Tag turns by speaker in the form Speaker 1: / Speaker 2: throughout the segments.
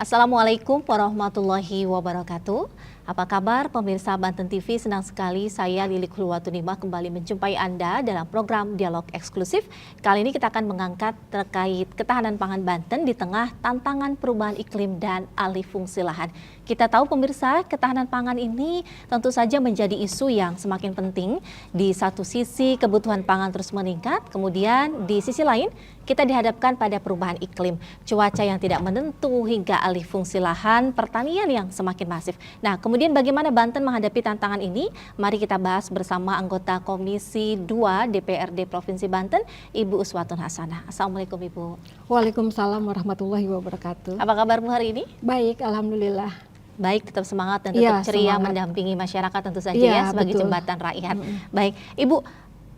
Speaker 1: Assalamualaikum warahmatullahi wabarakatuh. Apa kabar pemirsa Banten TV? Senang sekali saya Lili Kulwatunima kembali menjumpai Anda dalam program Dialog Eksklusif. Kali ini kita akan mengangkat terkait ketahanan pangan Banten di tengah tantangan perubahan iklim dan alih fungsi lahan. Kita tahu pemirsa, ketahanan pangan ini tentu saja menjadi isu yang semakin penting. Di satu sisi kebutuhan pangan terus meningkat, kemudian di sisi lain kita dihadapkan pada perubahan iklim, cuaca yang tidak menentu hingga alih fungsi lahan, pertanian yang semakin masif. Nah, kemudian bagaimana Banten menghadapi tantangan ini? Mari kita bahas bersama anggota Komisi 2 DPRD Provinsi Banten, Ibu Uswatun Hasanah. Assalamualaikum Ibu.
Speaker 2: Waalaikumsalam warahmatullahi wabarakatuh.
Speaker 1: Apa kabarmu hari ini?
Speaker 2: Baik, alhamdulillah.
Speaker 1: Baik, tetap semangat dan tetap ceria
Speaker 2: semangat.
Speaker 1: mendampingi masyarakat tentu saja ya sebagai
Speaker 2: betul.
Speaker 1: jembatan rakyat. Baik, Ibu,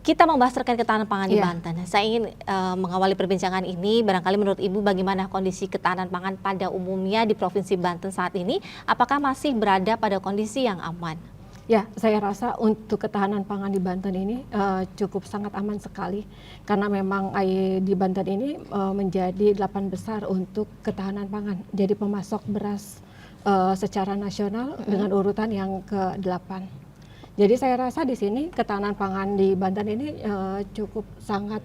Speaker 1: kita membahas terkait ketahanan pangan di Banten. Saya ingin mengawali perbincangan ini, barangkali menurut Ibu bagaimana kondisi ketahanan pangan pada umumnya di Provinsi Banten saat ini? Apakah masih berada pada kondisi yang aman?
Speaker 2: Ya, saya rasa untuk ketahanan pangan di Banten ini cukup sangat aman sekali. Karena memang di Banten ini menjadi 8 besar untuk ketahanan pangan. Jadi pemasok beras secara nasional dengan urutan yang ke-8. Jadi saya rasa di sini ketahanan pangan di Banten ini cukup sangat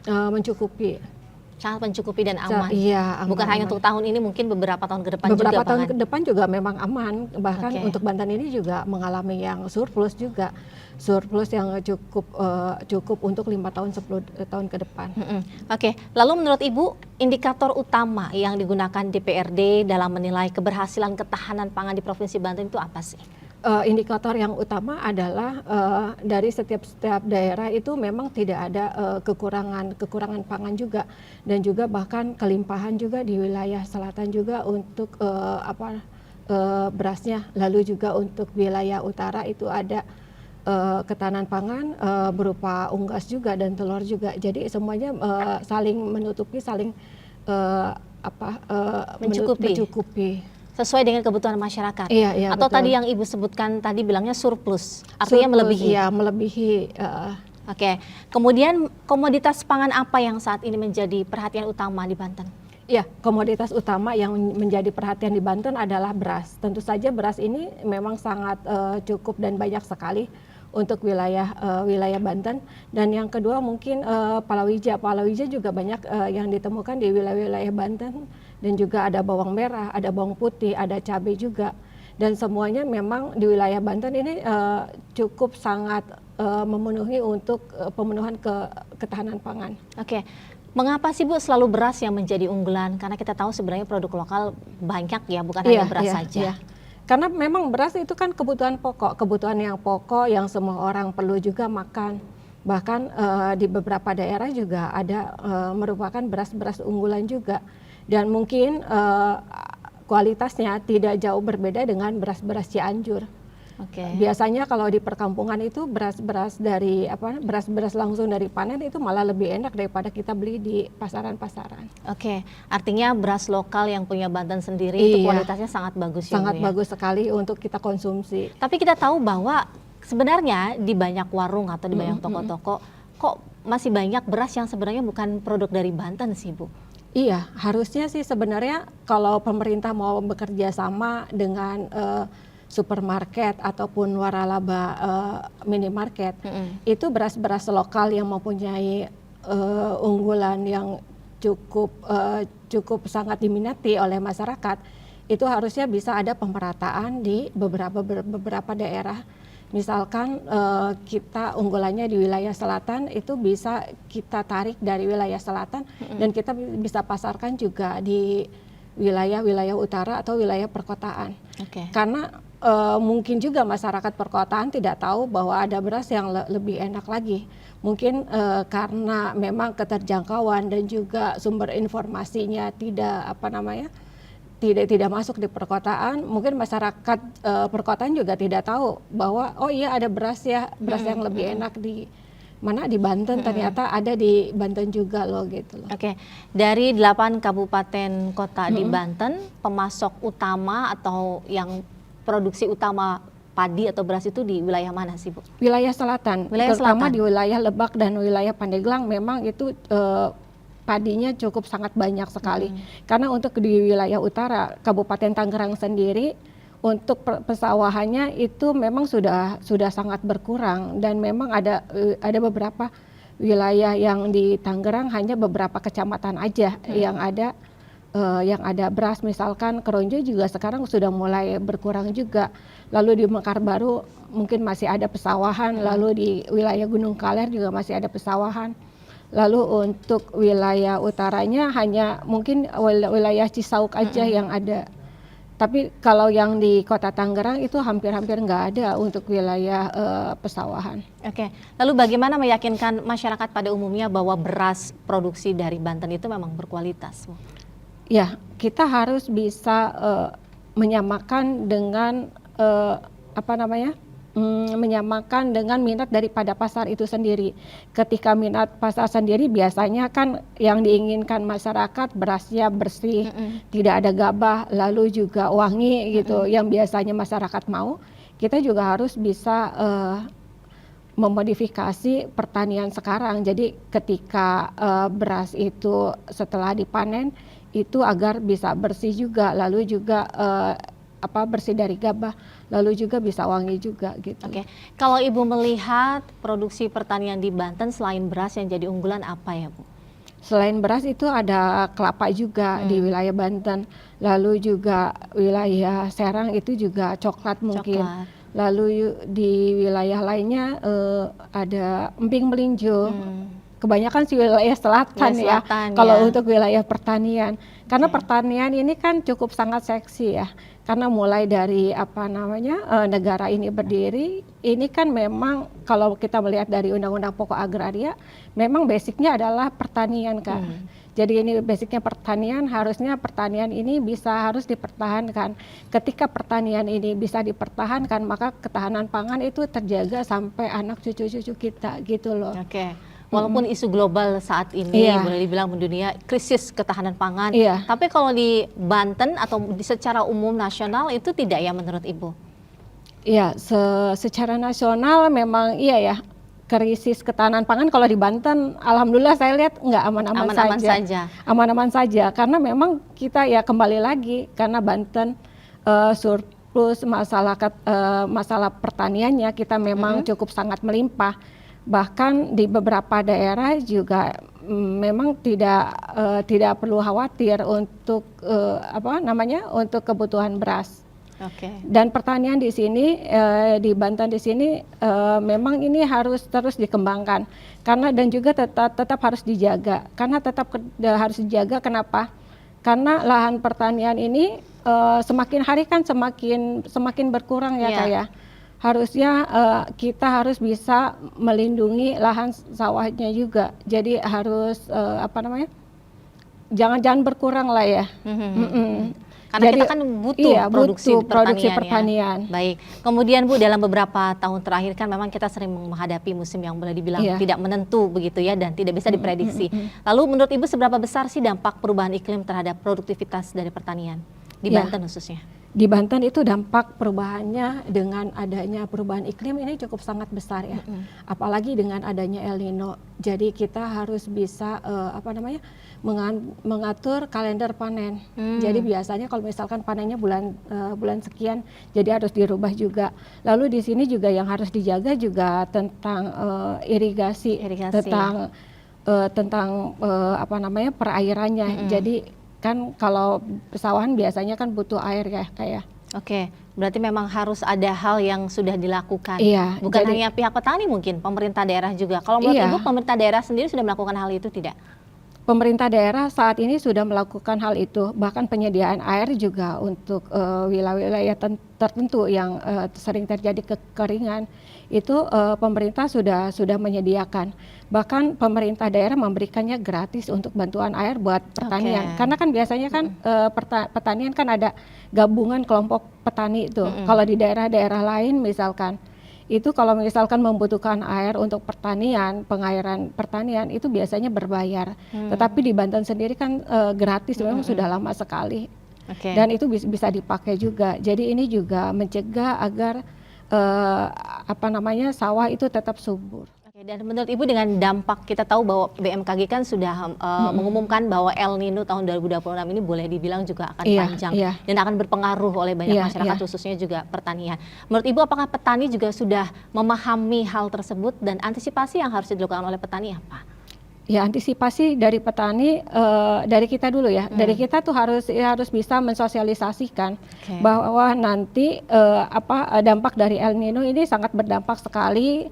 Speaker 2: mencukupi.
Speaker 1: Sangat mencukupi dan aman.
Speaker 2: Iya, aman.
Speaker 1: Bukan hanya untuk tahun ini, mungkin beberapa tahun ke depan juga.
Speaker 2: Beberapa tahun ke depan juga memang aman. Bahkan untuk Banten ini juga mengalami yang surplus juga. Surplus yang cukup untuk 5 tahun 10 tahun ke depan.
Speaker 1: Oke, lalu menurut Ibu indikator utama yang digunakan DPRD dalam menilai keberhasilan ketahanan pangan di Provinsi Banten itu apa sih?
Speaker 2: Indikator yang utama adalah dari setiap daerah itu memang tidak ada kekurangan pangan juga, dan juga bahkan kelimpahan juga di wilayah selatan juga untuk berasnya. Lalu juga untuk wilayah utara itu ada ketahanan pangan berupa unggas juga dan telur juga. Jadi semuanya saling menutupi, saling mencukupi.
Speaker 1: Sesuai dengan kebutuhan masyarakat.
Speaker 2: Iya,
Speaker 1: atau
Speaker 2: betul.
Speaker 1: tadi yang Ibu sebutkan tadi bilangnya surplus, artinya melebihi.
Speaker 2: Iya, melebihi.
Speaker 1: Oke. Kemudian komoditas pangan apa yang saat ini menjadi perhatian utama di Banten?
Speaker 2: Ya, komoditas utama yang menjadi perhatian di Banten adalah beras. Tentu saja beras ini memang sangat cukup dan banyak sekali untuk wilayah Banten. Dan yang kedua mungkin palawija. Palawija juga banyak yang ditemukan di wilayah Banten. Dan juga ada bawang merah, ada bawang putih, ada cabai juga. Dan semuanya memang di wilayah Banten ini cukup sangat memenuhi untuk pemenuhan ketahanan pangan.
Speaker 1: Oke. Mengapa sih Bu selalu beras yang menjadi unggulan? Karena kita tahu sebenarnya produk lokal banyak ya, bukan hanya beras saja.
Speaker 2: Karena memang beras itu kan kebutuhan pokok, kebutuhan yang pokok yang semua orang perlu juga makan. Bahkan di beberapa daerah juga ada merupakan beras-beras unggulan juga. Dan mungkin kualitasnya tidak jauh berbeda dengan beras-beras Cianjur. Biasanya kalau di perkampungan itu beras-beras langsung dari panen itu malah lebih enak daripada kita beli di pasaran-pasaran.
Speaker 1: Artinya beras lokal yang punya Banten sendiri itu kualitasnya sangat bagus ya.
Speaker 2: Sangat bagus sekali untuk kita konsumsi.
Speaker 1: Tapi kita tahu bahwa sebenarnya di banyak warung atau di banyak toko-toko kok masih banyak beras yang sebenarnya bukan produk dari Banten sih Bu.
Speaker 2: Iya, harusnya sih sebenarnya kalau pemerintah mau bekerja sama dengan supermarket ataupun waralaba minimarket, itu beras-beras lokal yang mempunyai unggulan yang cukup sangat diminati oleh masyarakat, itu harusnya bisa ada pemerataan di beberapa daerah. Misalkan kita unggulannya di wilayah selatan itu bisa kita tarik dari wilayah selatan dan kita bisa pasarkan juga di wilayah utara atau wilayah perkotaan. Karena mungkin juga masyarakat perkotaan tidak tahu bahwa ada beras yang lebih enak lagi. Mungkin karena memang keterjangkauan dan juga sumber informasinya tidak masuk di perkotaan, mungkin masyarakat perkotaan juga tidak tahu bahwa oh iya ada beras yang lebih enak di Banten, ternyata ada di Banten juga loh gitu loh.
Speaker 1: Dari 8 kabupaten kota di Banten, pemasok utama atau yang produksi utama padi atau beras itu di wilayah mana sih Bu?
Speaker 2: Wilayah selatan, terutama di wilayah Lebak dan wilayah Pandeglang memang itu padinya cukup sangat banyak sekali. Karena untuk di wilayah utara Kabupaten Tangerang sendiri untuk pesawahannya itu memang sudah sangat berkurang, dan memang ada beberapa wilayah yang di Tangerang hanya beberapa kecamatan aja yang ada beras. Misalkan Keronjo juga sekarang sudah mulai berkurang juga. Lalu di Mekar Baru mungkin masih ada pesawahan, lalu di wilayah Gunung Kaler juga masih ada pesawahan. Lalu untuk wilayah utaranya hanya mungkin wilayah Cisauk aja yang ada. Tapi kalau yang di Kota Tangerang itu hampir-hampir nggak ada untuk wilayah pesawahan.
Speaker 1: Oke, lalu bagaimana meyakinkan masyarakat pada umumnya bahwa beras produksi dari Banten itu memang berkualitas, Bu?
Speaker 2: Ya, kita harus bisa menyamakan dengan menyamakan dengan minat daripada pasar itu sendiri. Ketika minat pasar sendiri biasanya kan yang diinginkan masyarakat berasnya bersih, tidak ada gabah, lalu juga wangi gitu, yang biasanya masyarakat mau. Kita juga harus bisa memodifikasi pertanian sekarang. Jadi ketika beras itu setelah dipanen itu agar bisa bersih juga, lalu juga bersih dari gabah, lalu juga bisa wangi juga gitu.
Speaker 1: Oke, kalau Ibu melihat produksi pertanian di Banten selain beras yang jadi unggulan apa ya, Bu?
Speaker 2: Selain beras itu ada kelapa juga di wilayah Banten, lalu juga wilayah Serang itu juga coklat mungkin. Lalu di wilayah lainnya ada emping melinjo. Kebanyakan sih wilayah selatan ya, kalau untuk wilayah pertanian. Karena pertanian ini kan cukup sangat seksi ya. Karena mulai dari negara ini berdiri, ini kan memang kalau kita melihat dari Undang-Undang Pokok Agraria, memang basicnya adalah pertanian kan. Jadi ini basicnya pertanian, harusnya pertanian ini harus dipertahankan. Ketika pertanian ini bisa dipertahankan, maka ketahanan pangan itu terjaga sampai anak cucu-cucu kita gitu loh.
Speaker 1: Oke. Walaupun isu global saat ini boleh dibilang mendunia krisis ketahanan pangan, tapi kalau di Banten atau secara umum nasional itu tidak ya menurut Ibu?
Speaker 2: Iya, secara nasional memang iya ya, krisis ketahanan pangan kalau di Banten alhamdulillah saya lihat nggak aman-aman saja. Aman-aman saja, karena memang kita ya kembali lagi karena Banten surplus masalah pertaniannya kita memang cukup sangat melimpah. Bahkan di beberapa daerah juga memang tidak perlu khawatir untuk untuk kebutuhan beras. Dan pertanian di sini di Banten di sini memang ini harus terus dikembangkan dan juga tetap harus dijaga. Karena tetap harus dijaga, kenapa? Karena lahan pertanian ini semakin hari kan semakin berkurang ya kayak. Harusnya kita harus bisa melindungi lahan sawahnya juga. Jadi harus jangan berkurang lah ya.
Speaker 1: Karena jadi, kita kan butuh produksi pertanian. Baik. Kemudian Bu, dalam beberapa tahun terakhir kan memang kita sering menghadapi musim yang boleh dibilang tidak menentu begitu ya, dan tidak bisa diprediksi. Lalu menurut Ibu seberapa besar sih dampak perubahan iklim terhadap produktivitas dari pertanian di Banten khususnya?
Speaker 2: Di Banten itu dampak perubahannya dengan adanya perubahan iklim ini cukup sangat besar ya. Apalagi dengan adanya El Nino. Jadi kita harus bisa mengatur kalender panen. Jadi biasanya kalau misalkan panennya bulan sekian, jadi harus dirubah juga. Lalu di sini juga yang harus dijaga juga tentang irigasi. tentang perairannya. Jadi kan kalau pesawahan biasanya kan butuh air ya kayak.
Speaker 1: Oke, berarti memang harus ada hal yang sudah dilakukan. Bukan hanya pihak petani, mungkin pemerintah daerah juga. Kalau menurut Ibu pemerintah daerah sendiri sudah melakukan hal itu tidak?
Speaker 2: Pemerintah daerah saat ini sudah melakukan hal itu, bahkan penyediaan air juga untuk wilayah-wilayah tertentu yang sering terjadi kekeringan itu pemerintah sudah menyediakan. Bahkan pemerintah daerah memberikannya gratis untuk bantuan air buat pertanian. Karena kan biasanya kan pertanian kan ada gabungan kelompok petani itu. Kalau di daerah-daerah lain misalkan itu kalau misalkan membutuhkan air untuk pertanian, pengairan pertanian itu biasanya berbayar. Tetapi di Banten sendiri kan gratis, memang sudah lama sekali. Dan itu bisa dipakai juga. Jadi ini juga mencegah agar sawah itu tetap subur.
Speaker 1: Dan menurut Ibu dengan dampak kita tahu bahwa BMKG kan sudah mengumumkan bahwa El Nino tahun 2026 ini boleh dibilang juga akan panjang dan akan berpengaruh oleh banyak masyarakat khususnya juga pertanian. Menurut Ibu apakah petani juga sudah memahami hal tersebut dan antisipasi yang harus dilakukan oleh petani apa?
Speaker 2: Ya, antisipasi dari petani dari kita dulu ya. Dari kita tuh harus bisa mensosialisasikan bahwa nanti dampak dari El Nino ini sangat berdampak sekali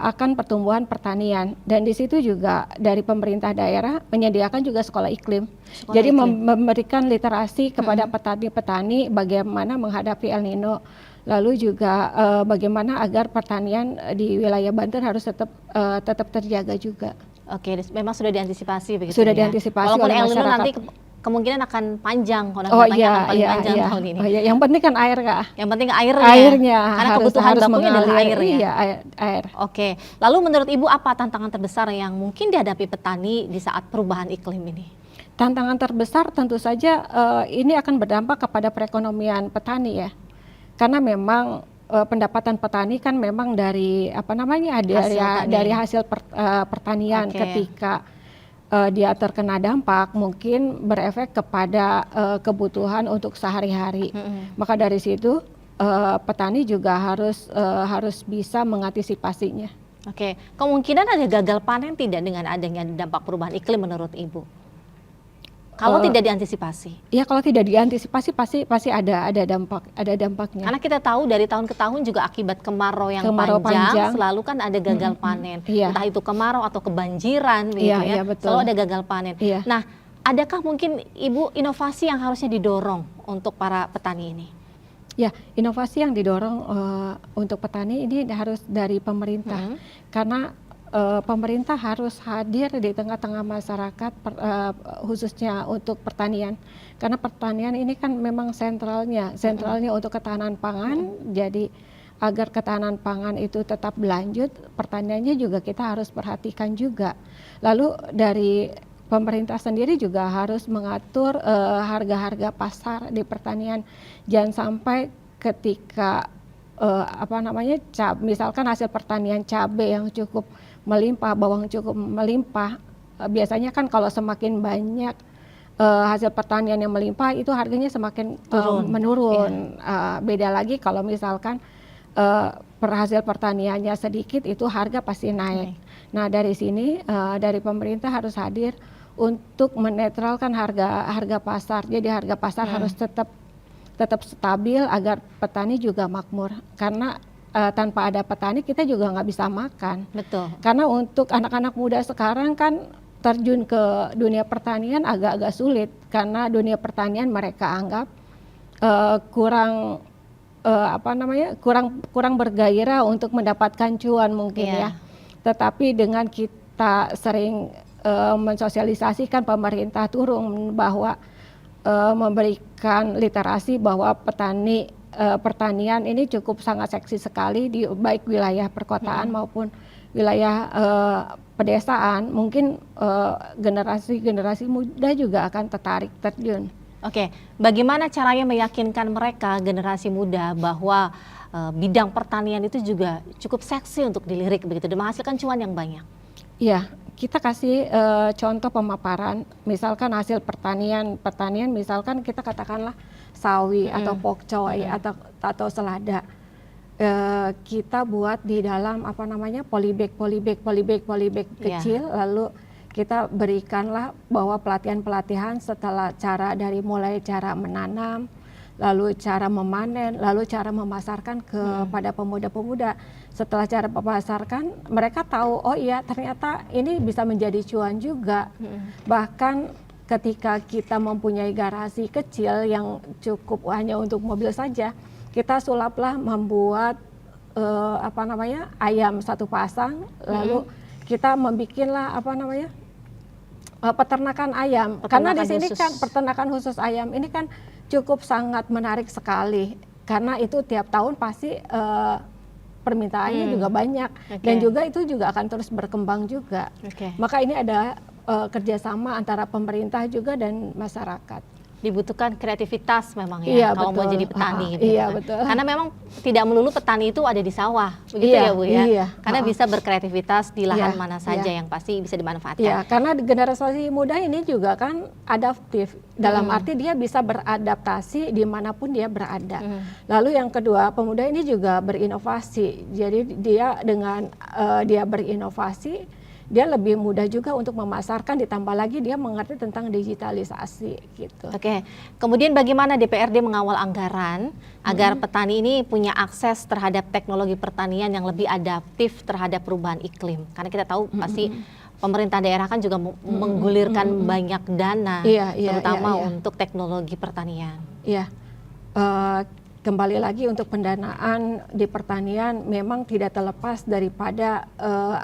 Speaker 2: akan pertumbuhan pertanian, dan di situ juga dari pemerintah daerah menyediakan juga sekolah iklim. Jadi memberikan literasi kepada petani-petani bagaimana menghadapi El Nino. Lalu juga bagaimana agar pertanian di wilayah Banten harus tetap terjaga juga.
Speaker 1: Oke, memang sudah diantisipasi begitu.
Speaker 2: Sudah diantisipasi
Speaker 1: walaupun
Speaker 2: oleh
Speaker 1: El Nino
Speaker 2: masyarakat.
Speaker 1: nanti kemungkinan akan panjang, akan paling panjang tahun ini.
Speaker 2: Yang penting kan air, Kak.
Speaker 1: Yang penting airnya.
Speaker 2: Karena
Speaker 1: kebutuhan bakunya adalah air ya.
Speaker 2: Iya, air.
Speaker 1: Oke, lalu menurut Ibu apa tantangan terbesar yang mungkin dihadapi petani di saat perubahan iklim ini?
Speaker 2: Tantangan terbesar tentu saja ini akan berdampak kepada perekonomian petani ya. Karena memang pendapatan petani kan memang dari dari hasil pertanian. Ketika dia terkena dampak mungkin berefek kepada kebutuhan untuk sehari-hari. Maka dari situ petani juga harus bisa mengantisipasinya.
Speaker 1: Oke, kemungkinan ada gagal panen tidak dengan adanya dampak perubahan iklim menurut Ibu? Kalau tidak diantisipasi?
Speaker 2: Ya, kalau tidak diantisipasi pasti ada dampaknya.
Speaker 1: Karena kita tahu dari tahun ke tahun juga akibat kemarau yang panjang selalu kan ada gagal panen. Entah itu kemarau atau kebanjiran gitu ya. Selalu ada gagal panen. Nah, adakah mungkin Ibu inovasi yang harusnya didorong untuk para petani ini?
Speaker 2: Ya, inovasi yang didorong untuk petani ini harus dari pemerintah. Karena pemerintah harus hadir di tengah-tengah masyarakat, khususnya untuk pertanian. Karena pertanian ini kan memang sentralnya untuk ketahanan pangan. Jadi agar ketahanan pangan itu tetap berlanjut, pertaniannya juga kita harus perhatikan juga. Lalu dari pemerintah sendiri juga harus mengatur harga-harga pasar di pertanian. Jangan sampai ketika misalkan hasil pertanian cabai yang cukup melimpah, bawang cukup melimpah, biasanya kan kalau semakin banyak hasil pertanian yang melimpah itu harganya semakin menurun. Beda lagi kalau misalkan hasil pertaniannya sedikit, itu harga pasti naik. Nah, dari sini dari pemerintah harus hadir untuk menetralkan harga pasar. Jadi harga pasar harus tetap stabil agar petani juga makmur. Karena tanpa ada petani kita juga nggak bisa makan.
Speaker 1: Betul.
Speaker 2: Karena untuk anak-anak muda sekarang kan terjun ke dunia pertanian agak-agak sulit, karena dunia pertanian mereka anggap kurang bergairah untuk mendapatkan cuan mungkin ya. Tetapi dengan kita sering mensosialisasikan, pemerintah turun bahwa memberikan literasi bahwa pertanian ini cukup sangat seksi sekali di baik wilayah perkotaan maupun wilayah pedesaan. Mungkin generasi muda juga akan tertarik terjun.
Speaker 1: Oke, bagaimana caranya meyakinkan mereka generasi muda bahwa bidang pertanian itu juga cukup seksi untuk dilirik begitu dan menghasilkan cuan yang banyak?
Speaker 2: Iya, kita kasih contoh pemaparan. Misalkan hasil pertanian misalkan kita katakanlah sawi atau pokcoy atau selada, kita buat di dalam polybag kecil, lalu kita berikanlah bahwa pelatihan setelah mulai cara menanam, lalu cara memanen, lalu cara memasarkan kepada pemuda-pemuda. Setelah cara memasarkan, mereka tahu, oh iya ternyata ini bisa menjadi cuan juga. Bahkan ketika kita mempunyai garasi kecil yang cukup hanya untuk mobil saja, kita sulaplah membuat ayam satu pasang, lalu kita membikinlah peternakan ayam. Karena di sini kan peternakan khusus ayam ini kan cukup sangat menarik sekali, karena itu tiap tahun pasti permintaannya juga banyak, dan juga itu juga akan terus berkembang juga. Maka ini ada kerjasama antara pemerintah juga dan masyarakat.
Speaker 1: Dibutuhkan kreativitas memang
Speaker 2: Iya,
Speaker 1: ya kalau mau
Speaker 2: betul.
Speaker 1: jadi petani gitu
Speaker 2: Iya,
Speaker 1: kan.
Speaker 2: betul.
Speaker 1: Karena memang tidak melulu petani itu ada di sawah, begitu
Speaker 2: Iya,
Speaker 1: ya Bu ya.
Speaker 2: iya.
Speaker 1: Karena bisa berkreativitas di lahan
Speaker 2: Iya,
Speaker 1: mana saja
Speaker 2: iya.
Speaker 1: yang pasti bisa dimanfaatkan.
Speaker 2: Ya, karena generasi muda ini juga kan adaptif. Dalam arti dia bisa beradaptasi dimanapun dia berada. Lalu yang kedua, pemuda ini juga berinovasi. Jadi dia dengan dia berinovasi, dia lebih mudah juga untuk memasarkan, ditambah lagi dia mengerti tentang digitalisasi gitu.
Speaker 1: Oke, kemudian bagaimana DPRD mengawal anggaran agar petani ini punya akses terhadap teknologi pertanian yang lebih adaptif terhadap perubahan iklim? Karena kita tahu pasti pemerintah daerah kan juga menggulirkan banyak dana,
Speaker 2: Iya,
Speaker 1: terutama
Speaker 2: iya.
Speaker 1: untuk teknologi pertanian.
Speaker 2: Iya, kembali lagi untuk pendanaan di pertanian memang tidak terlepas daripada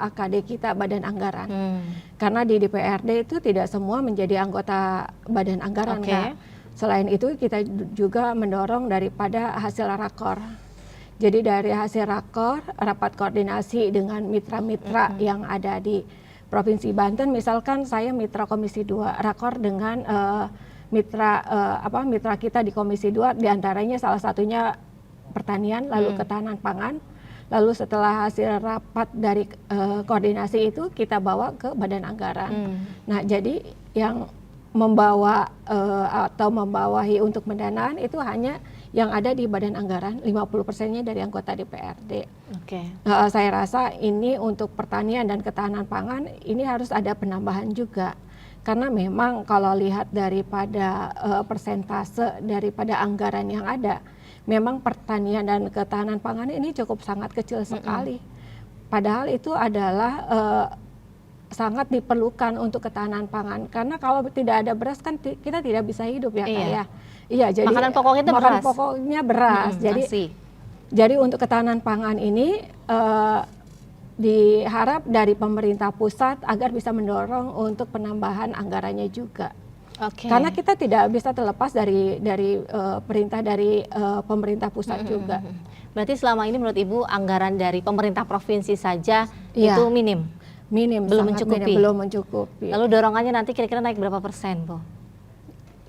Speaker 2: AKD kita, Badan Anggaran. Karena di DPRD itu tidak semua menjadi anggota Badan Anggaran,
Speaker 1: Oke.
Speaker 2: Kak. Selain itu kita juga mendorong daripada hasil rakor. Jadi dari hasil rakor, rapat koordinasi dengan mitra-mitra yang ada di Provinsi Banten, misalkan saya mitra Komisi 2 rakor dengan mitra kita di Komisi 2, diantaranya salah satunya pertanian, lalu ketahanan pangan, lalu setelah hasil rapat dari koordinasi itu kita bawa ke Badan Anggaran. Nah, jadi yang membawa atau membawahi untuk pendanaan itu hanya yang ada di Badan Anggaran, 50%-nya dari anggota DPRD.
Speaker 1: Oke.
Speaker 2: Saya rasa ini untuk pertanian dan ketahanan pangan ini harus ada penambahan juga. Karena memang kalau lihat daripada persentase daripada anggaran yang ada, memang pertanian dan ketahanan pangan ini cukup sangat kecil sekali. Padahal itu adalah sangat diperlukan untuk ketahanan pangan. Karena kalau tidak ada beras kan kita tidak bisa hidup ya, Kak, ya. Iya, jadi
Speaker 1: Makanan pokoknya itu
Speaker 2: makanan
Speaker 1: beras.
Speaker 2: pokoknya beras.
Speaker 1: Nasi.
Speaker 2: Jadi untuk ketahanan pangan ini diharap dari pemerintah pusat agar bisa mendorong untuk penambahan anggarannya juga.
Speaker 1: Oke.
Speaker 2: Karena kita tidak bisa terlepas dari perintah dari pemerintah pusat juga.
Speaker 1: Berarti selama ini menurut Ibu anggaran dari pemerintah provinsi saja
Speaker 2: Iya.
Speaker 1: itu minim.
Speaker 2: Belum
Speaker 1: Belum mencukupi.
Speaker 2: belum mencukupi.
Speaker 1: Lalu dorongannya nanti kira-kira naik berapa persen, Bu?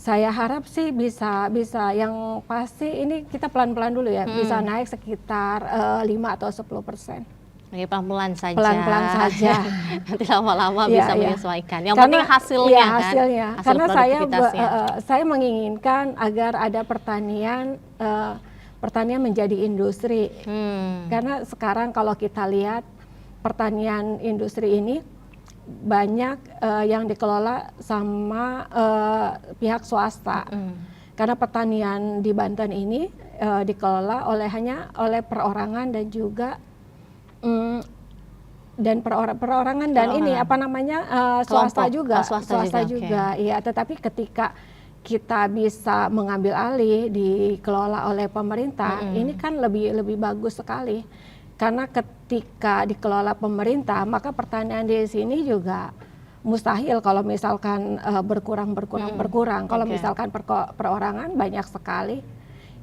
Speaker 2: Saya harap sih bisa yang pasti ini kita pelan-pelan dulu ya, bisa naik sekitar 5 atau 10%.
Speaker 1: Oke, pelan-pelan saja.
Speaker 2: Pelan-pelan saja.
Speaker 1: Nanti lama-lama
Speaker 2: Iya,
Speaker 1: bisa
Speaker 2: iya.
Speaker 1: menyesuaikan. Yang
Speaker 2: Karena-
Speaker 1: penting hasilnya
Speaker 2: iya,
Speaker 1: kan.
Speaker 2: hasilnya.
Speaker 1: Hasil
Speaker 2: Karena
Speaker 1: produktivitasnya.
Speaker 2: saya menginginkan agar ada pertanian menjadi industri. Karena sekarang kalau kita lihat pertanian industri ini banyak yang dikelola sama pihak swasta. Karena pertanian di Banten ini dikelola hanya oleh perorangan dan juga perorangan dan ini apa namanya swasta
Speaker 1: Kelompok.
Speaker 2: juga,
Speaker 1: Oh, swasta juga,
Speaker 2: Iya, tetapi ketika kita bisa mengambil alih dikelola oleh pemerintah, ini kan lebih bagus sekali. Karena ketika dikelola pemerintah, maka pertanian di sini juga mustahil kalau misalkan berkurang. Kalau
Speaker 1: Oke.
Speaker 2: misalkan perorangan banyak sekali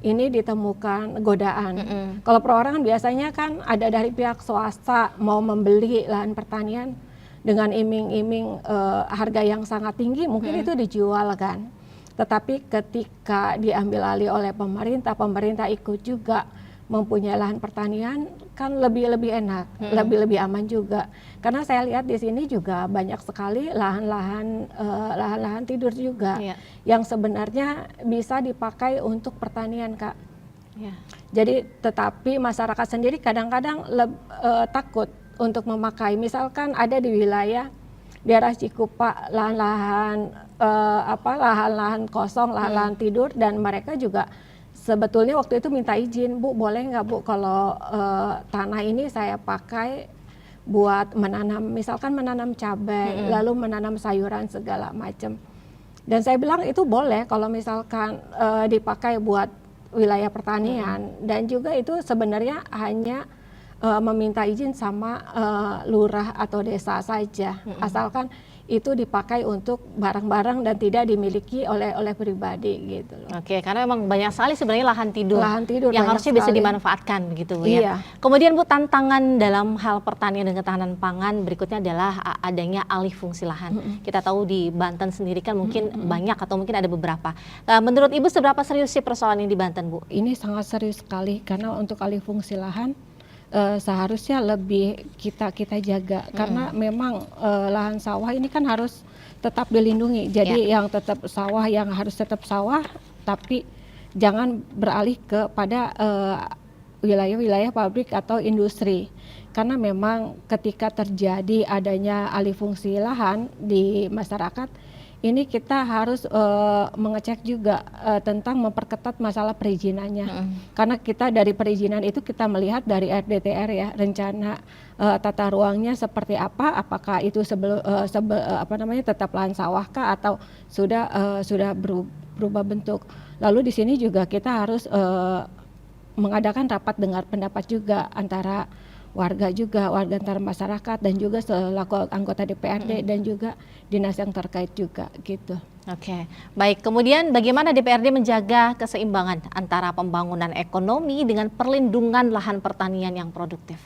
Speaker 2: ini ditemukan godaan. Kalau perorangan biasanya kan ada dari pihak swasta mau membeli lahan pertanian dengan iming-iming harga yang sangat tinggi, mungkin itu dijual kan. Tetapi ketika diambil alih oleh pemerintah ikut juga mempunyai lahan pertanian, kan lebih enak, lebih aman juga. Karena saya lihat di sini juga banyak sekali lahan-lahan tidur juga,
Speaker 1: Iya.
Speaker 2: yang sebenarnya bisa dipakai untuk pertanian, Kak.
Speaker 1: Iya.
Speaker 2: Jadi tetapi masyarakat sendiri kadang-kadang takut untuk memakai. Misalkan ada di wilayah daerah Cikupa lahan-lahan kosong, lahan-lahan tidur, dan mereka juga sebetulnya waktu itu minta izin, Bu, boleh nggak Bu kalau tanah ini saya pakai buat misalkan menanam cabai, lalu menanam sayuran segala macam. Dan saya bilang itu boleh kalau misalkan dipakai buat wilayah pertanian, dan juga itu sebenarnya hanya meminta izin sama lurah atau desa saja, asalkan itu dipakai untuk barang-barang dan tidak dimiliki oleh pribadi gitu loh.
Speaker 1: Oke, karena memang banyak sekali sebenarnya lahan tidur yang
Speaker 2: banyak
Speaker 1: harusnya bisa
Speaker 2: sekali.
Speaker 1: dimanfaatkan begitu Bu
Speaker 2: Iya.
Speaker 1: ya. Kemudian Bu, tantangan dalam hal pertanian dan ketahanan pangan berikutnya adalah adanya alih fungsi lahan. Kita tahu di Banten sendiri kan mungkin banyak atau mungkin ada beberapa. Menurut Ibu seberapa serius sih persoalan ini di Banten, Bu?
Speaker 2: Ini sangat serius sekali karena untuk alih fungsi lahan seharusnya lebih kita jaga karena memang lahan sawah ini kan harus tetap dilindungi. Jadi yang tetap sawah yang harus tetap sawah, tapi jangan beralih kepada wilayah-wilayah pabrik atau industri. Karena memang ketika terjadi adanya alih fungsi lahan di masyarakat, ini kita harus mengecek juga tentang memperketat masalah perizinannya. Karena kita dari perizinan itu kita melihat dari RDTR ya, rencana tata ruangnya seperti apa, apakah itu tetap lahan sawah kah atau sudah berubah bentuk. Lalu di sini juga kita harus mengadakan rapat dengar pendapat juga antara warga antar masyarakat dan juga selaku anggota DPRD dan juga dinas yang terkait juga gitu.
Speaker 1: Oke, baik. Kemudian bagaimana DPRD menjaga keseimbangan antara pembangunan ekonomi dengan perlindungan lahan pertanian yang produktif?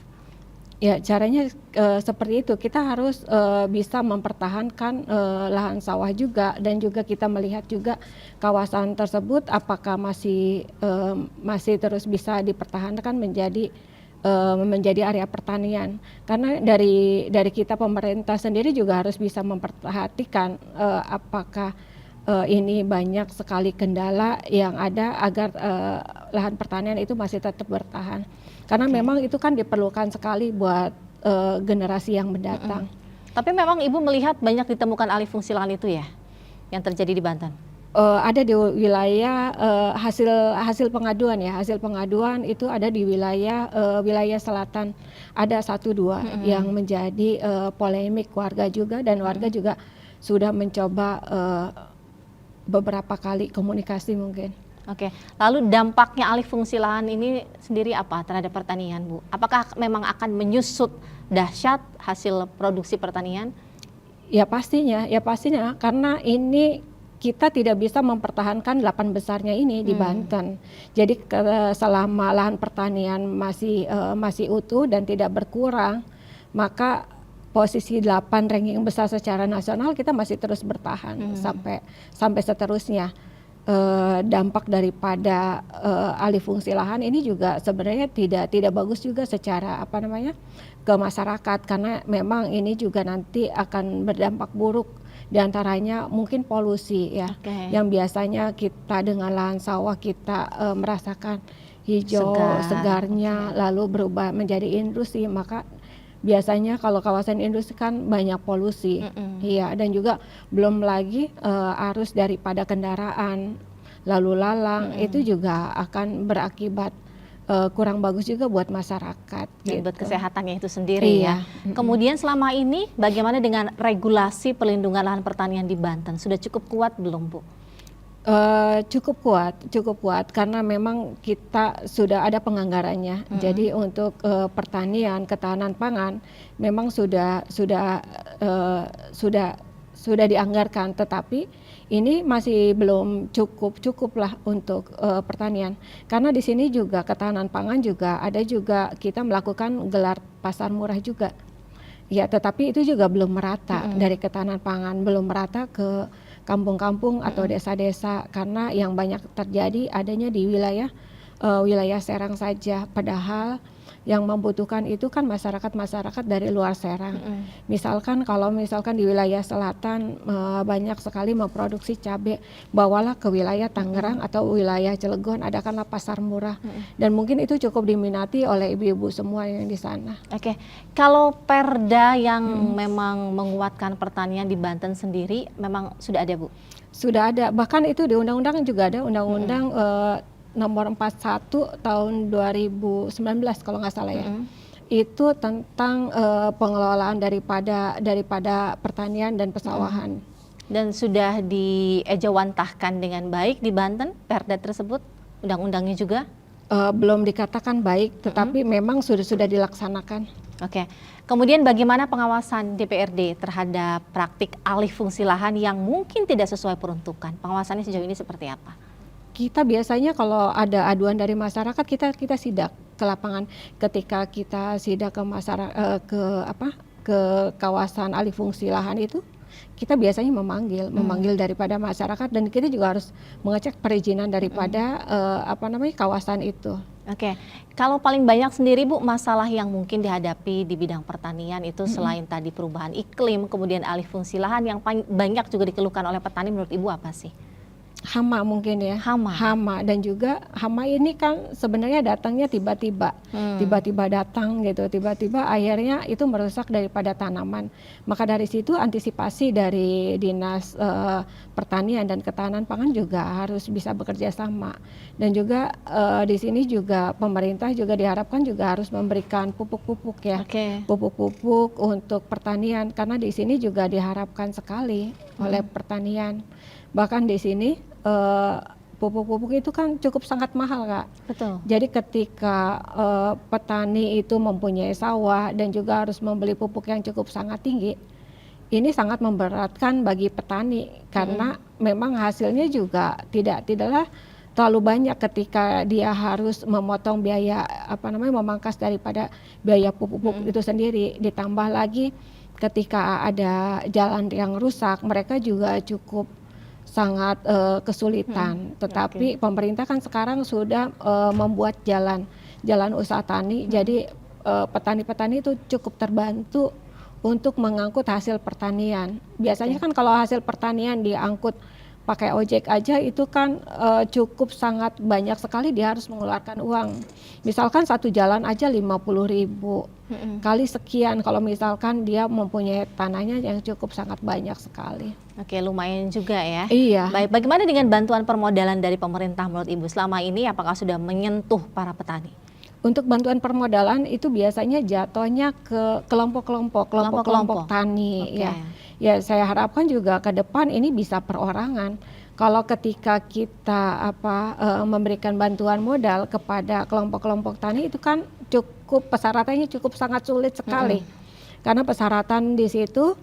Speaker 2: Ya, caranya seperti itu. Kita harus bisa mempertahankan lahan sawah juga dan juga kita melihat juga kawasan tersebut apakah masih terus bisa dipertahankan menjadi area pertanian, karena dari kita pemerintah sendiri juga harus bisa memperhatikan apakah ini banyak sekali kendala yang ada agar lahan pertanian itu masih tetap bertahan, karena memang itu kan diperlukan sekali buat generasi yang mendatang.
Speaker 1: Tapi memang Ibu melihat banyak ditemukan alih fungsi lahan itu ya yang terjadi di Banten?
Speaker 2: Ada di wilayah hasil pengaduan itu ada di wilayah selatan, ada 1-2 yang menjadi polemik warga juga, dan warga juga sudah mencoba beberapa kali komunikasi mungkin.
Speaker 1: Oke, lalu dampaknya alih fungsi lahan ini sendiri apa terhadap pertanian, Bu? Apakah memang akan menyusut dahsyat hasil produksi pertanian?
Speaker 2: Ya pastinya karena ini kita tidak bisa mempertahankan 8 besarnya ini di Banten. Jadi selama lahan pertanian masih utuh dan tidak berkurang, maka posisi 8 ranking besar secara nasional kita masih terus bertahan sampai seterusnya. Dampak daripada alih fungsi lahan ini juga sebenarnya tidak bagus juga secara ke masyarakat, karena memang ini juga nanti akan berdampak buruk. Di antaranya mungkin polusi ya, yang biasanya kita dengan lahan sawah kita merasakan hijau segarnya, lalu berubah menjadi industri, maka biasanya kalau kawasan industri kan banyak polusi, iya, dan juga belum lagi arus daripada kendaraan lalu lalang itu juga akan berakibat kurang bagus juga buat masyarakat.
Speaker 1: Gitu. Buat kesehatannya itu sendiri ya. Kemudian selama ini bagaimana dengan regulasi perlindungan lahan pertanian di Banten? Sudah cukup kuat belum, Bu?
Speaker 2: Cukup kuat karena memang kita sudah ada penganggarannya. Jadi untuk pertanian, ketahanan pangan memang sudah dianggarkan, tetapi ini masih belum cukup lah untuk pertanian, karena di sini juga ketahanan pangan juga ada juga kita melakukan gelar pasar murah juga ya, tetapi itu juga belum merata. Dari ketahanan pangan belum merata ke kampung-kampung atau desa-desa, karena yang banyak terjadi adanya di wilayah Serang saja, padahal yang membutuhkan itu kan masyarakat dari luar Serang. Misalkan di wilayah selatan banyak sekali memproduksi cabai, bawalah ke wilayah Tangerang atau wilayah Cilegon, adakanlah pasar murah, dan mungkin itu cukup diminati oleh ibu-ibu semua yang di sana.
Speaker 1: Oke, kalau perda yang memang menguatkan pertanian di Banten sendiri memang sudah ada, Bu?
Speaker 2: Sudah ada, bahkan itu di undang-undang juga ada, undang-undang nomor 41 tahun 2019 kalau nggak salah ya. Itu tentang pengelolaan daripada pertanian dan pesawahan.
Speaker 1: Dan sudah diejawantahkan dengan baik di Banten perda tersebut, undang-undangnya juga?
Speaker 2: belum dikatakan baik, tetapi memang sudah dilaksanakan.
Speaker 1: Oke. Kemudian bagaimana pengawasan DPRD terhadap praktik alih fungsi lahan yang mungkin tidak sesuai peruntukan? Pengawasannya sejauh ini seperti apa?
Speaker 2: Kita biasanya kalau ada aduan dari masyarakat, kita sidak ke lapangan. Ketika kita sidak ke masyarakat, ke kawasan alih fungsi lahan itu, kita biasanya memanggil daripada masyarakat, dan kita juga harus mengecek perizinan daripada kawasan itu.
Speaker 1: Oke, kalau paling banyak sendiri Bu, masalah yang mungkin dihadapi di bidang pertanian itu selain tadi perubahan iklim, kemudian alih fungsi lahan, yang banyak juga dikeluhkan oleh petani, menurut Ibu apa sih?
Speaker 2: Hama mungkin ya. Hama, dan juga hama ini kan sebenarnya datangnya tiba-tiba, tiba-tiba datang gitu, tiba-tiba akhirnya itu merusak daripada tanaman. Maka dari situ antisipasi dari Dinas Pertanian dan Ketahanan Pangan juga harus bisa bekerja sama. Dan juga di sini juga pemerintah juga diharapkan juga harus memberikan pupuk-pupuk ya, pupuk-pupuk untuk pertanian, karena di sini juga diharapkan sekali oleh pertanian. Bahkan di sini pupuk-pupuk itu kan cukup sangat mahal, Kak.
Speaker 1: Betul.
Speaker 2: Jadi ketika petani itu mempunyai sawah dan juga harus membeli pupuk yang cukup sangat tinggi, ini sangat memberatkan bagi petani, karena memang hasilnya juga tidaklah terlalu banyak ketika dia harus memotong biaya memangkas daripada biaya pupuk itu sendiri. Ditambah lagi ketika ada jalan yang rusak, mereka juga cukup sangat kesulitan. Tetapi pemerintah kan sekarang sudah membuat jalan usaha tani, jadi petani-petani itu cukup terbantu untuk mengangkut hasil pertanian. Biasanya kan kalau hasil pertanian diangkut pakai ojek aja itu kan cukup sangat banyak sekali, dia harus mengeluarkan uang. Misalkan satu jalan aja 50.000 kali sekian, kalau misalkan dia mempunyai tanahnya yang cukup sangat banyak sekali.
Speaker 1: Oke, lumayan juga ya.
Speaker 2: Iya.
Speaker 1: Baik, bagaimana dengan bantuan permodalan dari pemerintah menurut Ibu selama ini, apakah sudah menyentuh para petani?
Speaker 2: Untuk bantuan permodalan itu biasanya jatuhnya ke kelompok-kelompok tani ya. Ya, saya harapkan juga ke depan ini bisa perorangan. Kalau ketika kita memberikan bantuan modal kepada kelompok-kelompok tani, itu kan persyaratannya cukup sangat sulit sekali. Karena persyaratan di situ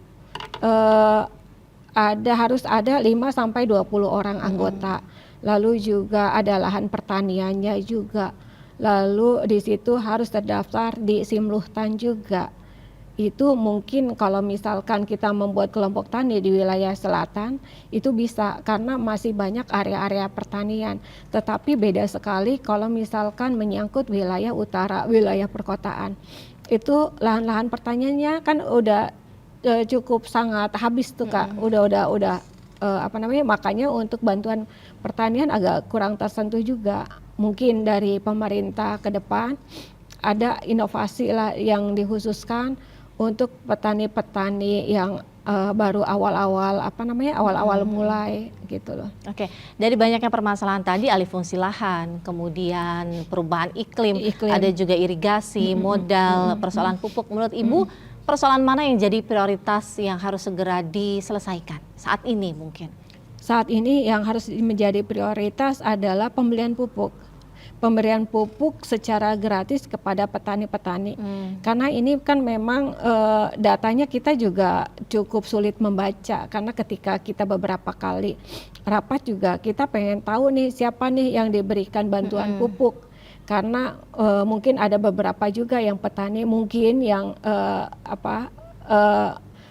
Speaker 2: harus ada 5 sampai 20 orang anggota. Lalu juga ada lahan pertaniannya juga. Lalu di situ harus terdaftar di Simluhtan juga. Itu mungkin kalau misalkan kita membuat kelompok tani di wilayah selatan, itu bisa, karena masih banyak area-area pertanian. Tetapi beda sekali kalau misalkan menyangkut wilayah utara, wilayah perkotaan. Itu lahan-lahan pertaniannya kan udah cukup sangat habis tuh, Kak. Udah makanya untuk bantuan pertanian agak kurang tersentuh juga. Mungkin dari pemerintah ke depan ada inovasi lah yang dikhususkan untuk petani-petani yang baru awal-awal mulai gitu loh. Oke,
Speaker 1: dari banyaknya permasalahan tadi, alih fungsi lahan, kemudian perubahan iklim, ada juga irigasi, modal, persoalan pupuk. Menurut Ibu, persoalan mana yang jadi prioritas yang harus segera diselesaikan saat ini mungkin?
Speaker 2: Saat ini yang harus menjadi prioritas adalah pembelian pupuk. Pemberian pupuk secara gratis kepada petani-petani. Karena ini kan memang datanya kita juga cukup sulit membaca, karena ketika kita beberapa kali rapat juga kita pengen tahu nih siapa nih yang diberikan bantuan pupuk. Karena mungkin ada beberapa juga yang petani mungkin yang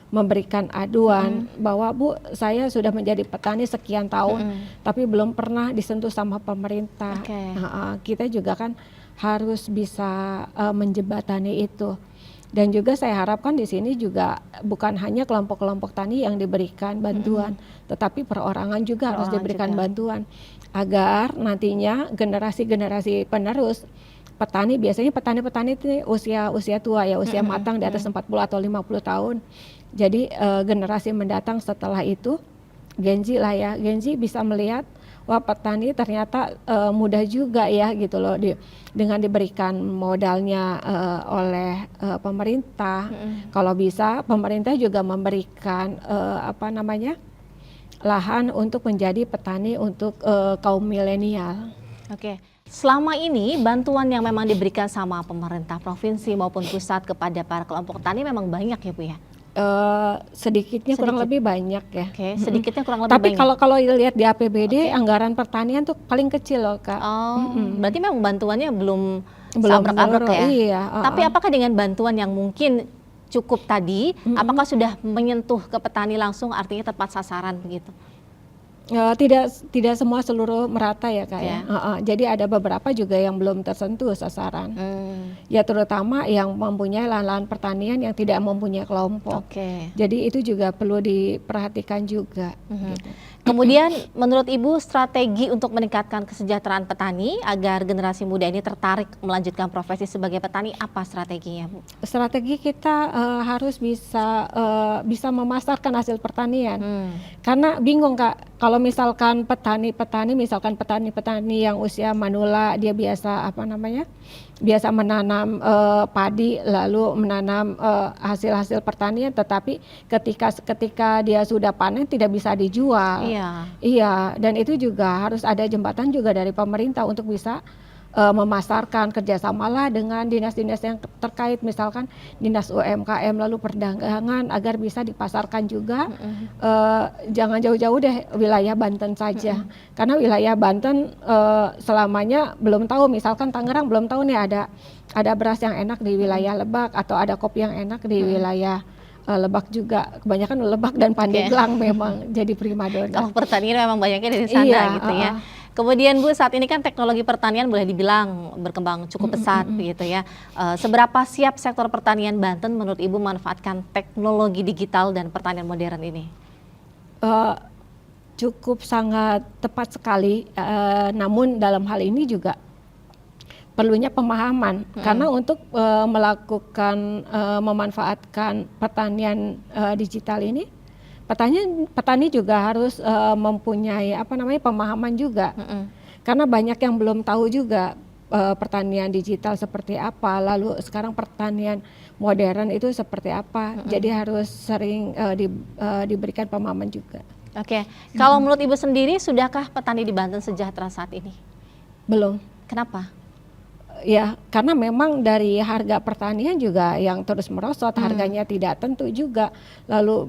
Speaker 2: memberikan aduan bahwa Bu, saya sudah menjadi petani sekian tahun tapi belum pernah disentuh sama pemerintah. Kita juga kan harus bisa menjembatani itu. Dan juga saya harapkan di sini juga bukan hanya kelompok-kelompok tani yang diberikan bantuan, tetapi perorangan juga harus diberikan bantuan, agar nantinya generasi-generasi penerus petani, biasanya petani-petani itu usia tua ya, usia matang di atas 40 atau 50 tahun. Jadi generasi mendatang setelah itu, Gen Z lah ya, Gen Z bisa melihat wah petani ternyata mudah juga ya gitu loh, dengan diberikan modalnya oleh pemerintah. Kalau bisa pemerintah juga memberikan lahan untuk menjadi petani untuk kaum milenial.
Speaker 1: Oke. Selama ini bantuan yang memang diberikan sama pemerintah provinsi maupun pusat kepada para kelompok tani memang banyak ya Bu ya?
Speaker 2: Sedikitnya kurang
Speaker 1: Sedikit.
Speaker 2: lebih banyak ya.
Speaker 1: Oke, sedikitnya kurang lebih
Speaker 2: Tapi
Speaker 1: banyak.
Speaker 2: kalau lihat di APBD,
Speaker 1: Oke.
Speaker 2: anggaran pertanian tuh paling kecil loh Kak.
Speaker 1: Oh, berarti memang bantuannya belum
Speaker 2: Belum
Speaker 1: seabrek-abrek
Speaker 2: menurun,
Speaker 1: ya?
Speaker 2: iya.
Speaker 1: Tapi apakah dengan bantuan yang mungkin cukup tadi, apakah sudah menyentuh ke petani langsung, artinya tepat sasaran begitu?
Speaker 2: Tidak semua seluruh merata ya Kak ya.
Speaker 1: Ya.
Speaker 2: Jadi ada beberapa juga yang belum tersentuh sasaran. Ya terutama yang mempunyai lahan-lahan pertanian yang tidak mempunyai kelompok.
Speaker 1: Oke.
Speaker 2: Jadi itu juga perlu diperhatikan juga. Gitu.
Speaker 1: Kemudian menurut Ibu strategi untuk meningkatkan kesejahteraan petani agar generasi muda ini tertarik melanjutkan profesi sebagai petani, apa strateginya Bu?
Speaker 2: Strategi kita harus bisa memasarkan hasil pertanian. Karena bingung Kak, kalau misalkan petani-petani yang usia manula, dia biasa biasa menanam padi lalu menanam hasil-hasil pertanian, tetapi ketika dia sudah panen tidak bisa dijual. Iya, dan itu juga harus ada jembatan juga dari pemerintah untuk bisa memasarkan, kerjasamalah dengan dinas-dinas yang terkait, misalkan dinas UMKM lalu perdagangan, agar bisa dipasarkan juga. Jangan jauh-jauh deh wilayah Banten saja, karena wilayah Banten selamanya belum tahu, misalkan Tangerang belum tahu nih ada beras yang enak di wilayah Lebak, atau ada kopi yang enak di wilayah Lebak juga. Kebanyakan Lebak dan Pandeglang memang jadi primadona.
Speaker 1: Kalau pertanian memang banyaknya dari sana gitu ya. Kemudian Bu, saat ini kan teknologi pertanian boleh dibilang berkembang cukup pesat gitu ya. Seberapa siap sektor pertanian Banten menurut Ibu memanfaatkan teknologi digital dan pertanian modern ini?
Speaker 2: Cukup sangat tepat sekali, namun dalam hal ini juga perlunya pemahaman, karena untuk memanfaatkan pertanian digital ini, petani juga harus mempunyai pemahaman juga, karena banyak yang belum tahu juga pertanian digital seperti apa, lalu sekarang pertanian modern itu seperti apa, jadi harus sering diberikan pemahaman juga.
Speaker 1: Oke, kalau menurut Ibu sendiri, sudahkah petani di Banten sejahtera saat ini?
Speaker 2: Belum.
Speaker 1: Kenapa?
Speaker 2: Ya, karena memang dari harga pertanian juga yang terus merosot, harganya tidak tentu juga, lalu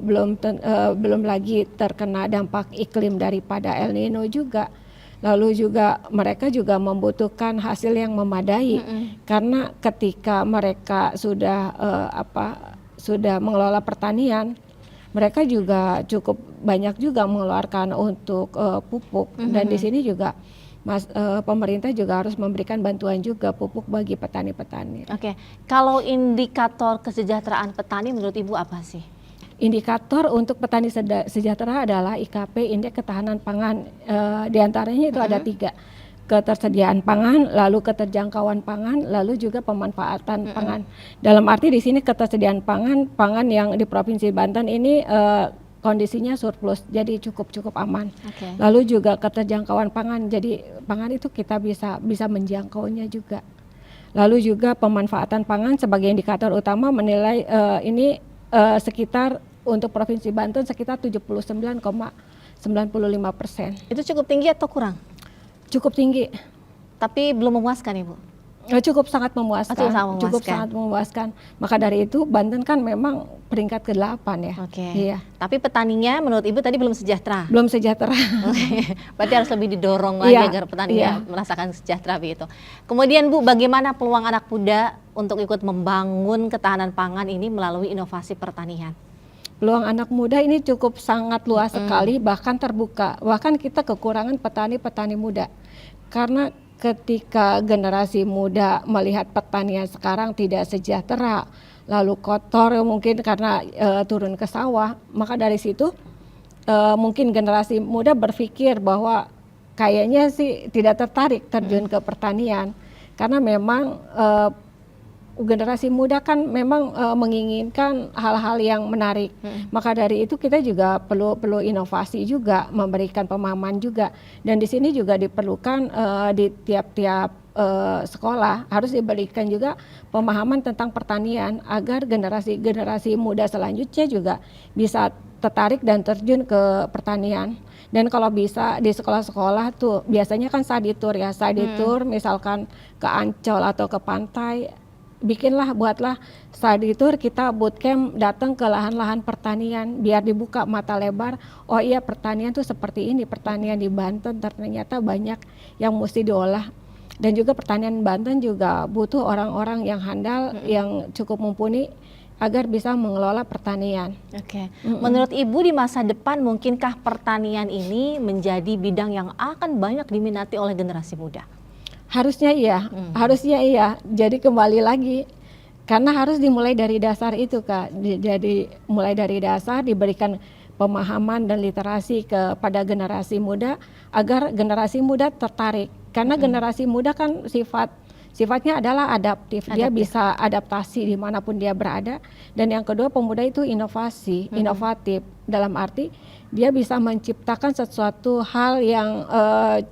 Speaker 2: belum lagi terkena dampak iklim daripada El Nino juga, lalu juga mereka juga membutuhkan hasil yang memadai, karena ketika mereka sudah mengelola pertanian, mereka juga cukup banyak juga mengeluarkan untuk pupuk, dan di sini juga pemerintah juga harus memberikan bantuan juga pupuk bagi petani-petani.
Speaker 1: Oke, kalau indikator kesejahteraan petani menurut Ibu apa sih?
Speaker 2: Indikator untuk petani sejahtera adalah IKP, Indeks Ketahanan Pangan. Di antaranya itu ada 3, ketersediaan pangan, lalu keterjangkauan pangan, lalu juga pemanfaatan pangan. Dalam arti di sini ketersediaan pangan yang di Provinsi Banten ini kondisinya surplus, jadi cukup aman. Lalu juga keterjangkauan pangan, jadi pangan itu kita bisa menjangkaunya juga. Lalu juga pemanfaatan pangan sebagai indikator utama menilai ini sekitar untuk Provinsi Banten sekitar 79,95%.
Speaker 1: Itu cukup tinggi atau kurang?
Speaker 2: Cukup tinggi.
Speaker 1: Tapi belum memuaskan Ibu?
Speaker 2: Cukup sangat memuaskan. Cukup sangat memuaskan. Maka dari itu Banten kan memang peringkat ke-8 ya.
Speaker 1: Iya. Tapi petaninya menurut Ibu tadi belum sejahtera?
Speaker 2: Belum sejahtera.
Speaker 1: Berarti harus lebih didorong lagi agar petaninya merasakan sejahtera begitu. Kemudian Bu, bagaimana peluang anak muda untuk ikut membangun ketahanan pangan ini melalui inovasi pertanian?
Speaker 2: Peluang anak muda ini cukup sangat luas sekali, bahkan terbuka. Bahkan kita kekurangan petani-petani muda. Karena ketika generasi muda melihat pertanian sekarang tidak sejahtera, lalu kotor mungkin karena turun ke sawah, maka dari situ mungkin generasi muda berpikir bahwa kayaknya sih tidak tertarik terjun ke pertanian, karena memang generasi muda kan memang menginginkan hal-hal yang menarik. Maka dari itu kita juga perlu inovasi juga, memberikan pemahaman juga. Dan di sini juga diperlukan di tiap-tiap sekolah harus diberikan juga pemahaman tentang pertanian agar generasi muda selanjutnya juga bisa tertarik dan terjun ke pertanian. Dan kalau bisa di sekolah-sekolah tuh biasanya kan study tour ya, study tour misalkan ke Ancol atau ke pantai, buatlah study tour, kita bootcamp datang ke lahan-lahan pertanian biar dibuka mata lebar. Oh iya, pertanian tuh seperti ini, pertanian di Banten ternyata banyak yang mesti diolah. Dan juga pertanian Banten juga butuh orang-orang yang handal, yang cukup mumpuni agar bisa mengelola pertanian.
Speaker 1: Oke. Menurut Ibu di masa depan mungkinkah pertanian ini menjadi bidang yang akan banyak diminati oleh generasi muda?
Speaker 2: Harusnya iya, harusnya iya. Jadi kembali lagi, karena harus dimulai dari dasar itu Kak. Jadi mulai dari dasar, diberikan pemahaman dan literasi kepada generasi muda agar generasi muda tertarik. Karena generasi muda kan sifatnya adalah adaptif, dia bisa adaptasi dimanapun dia berada. Dan yang kedua, pemuda itu inovatif dalam arti dia bisa menciptakan sesuatu hal yang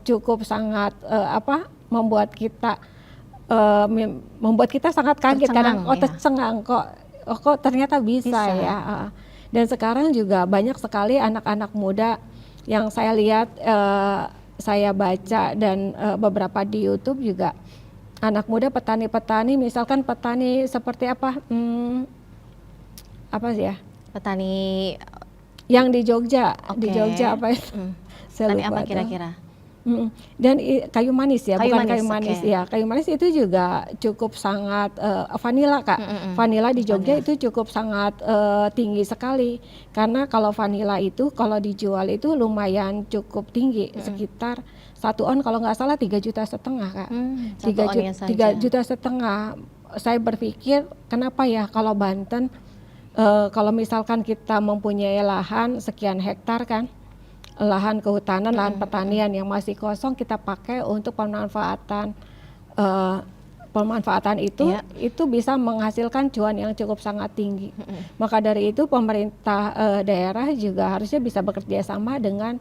Speaker 2: cukup sangat membuat kita sangat kaget, kadang tercengang kok ternyata bisa. Ya. Dan sekarang juga banyak sekali anak-anak muda yang saya lihat, saya baca dan beberapa di YouTube juga, anak muda petani-petani, misalkan petani seperti apa sih ya?
Speaker 1: Petani
Speaker 2: yang di Jogja, di Jogja apa itu?
Speaker 1: Petani apa kira-kira?
Speaker 2: Dan kayu manis ya, bukan kayu manis
Speaker 1: okay.
Speaker 2: ya. Kayu manis itu juga cukup sangat vanila Kak. Vanila di Jogja itu cukup sangat tinggi sekali. Karena kalau vanila itu kalau dijual itu lumayan cukup tinggi, sekitar 1 on kalau nggak salah 3,5 juta Kak. 3,5 juta. Saya berpikir kenapa ya kalau Banten, kalau misalkan kita mempunyai lahan sekian hektar kan, lahan kehutanan, lahan pertanian yang masih kosong, kita pakai untuk pemanfaatan itu bisa menghasilkan cuan yang cukup sangat tinggi. Maka dari itu pemerintah daerah juga harusnya bisa bekerja sama dengan